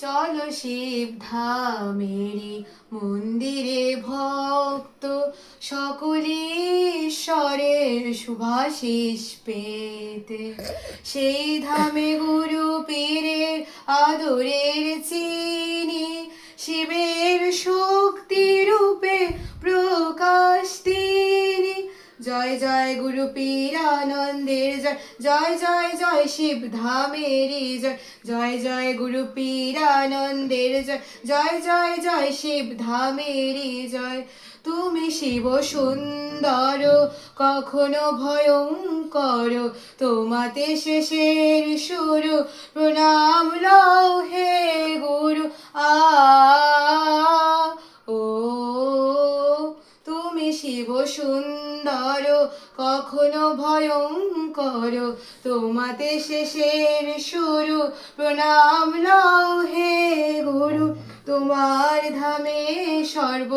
চলো শিব ধামেরি মন্দিরে ভক্ত সকলে ঈশ্বরের শুভাশিস পেতে, সেই ধামে গুরু পীরের আদরের চিনি, শিবের শক্তি রূপে প্রকাশ তিনি। জয় জয় গুরু পীর আনন্দের জয়, জয় জয় জয় শিব ধামেরি জয়, জয় জয় গুরু পীর আনন্দের জয়, জয় জয় জয় শিব ধামেরি জয়। তুমি শিব সুন্দর কখনো ভয়ঙ্কর, তোমাতে শেষের সুর প্রণাম লও হে গুরু। ও তুমি শিব সুন্দর কখনো ভয়ঙ্কর, তোমাতে শেষের সুর প্রণাম লও হে গুরু। তোমার ধামে সর্ব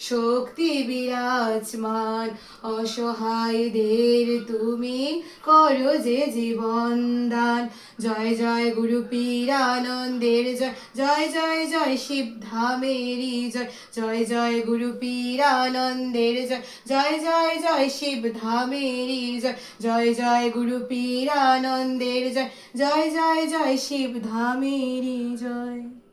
শক্তি বিরাজমান, অসহায়দের তুমি করো যে জীবন দান। জয় জয় গুরু পীর আনন্দের জয়, জয় জয় জয় শিব ধামেরি জয়, জয় জয় গুরু পীর আনন্দের জয়, জয় জয় জয় শিব ধামেরি জয়, জয় জয় গুরু পীর আনন্দের জয়, জয় জয় জয় শিব ধামেরি জয়।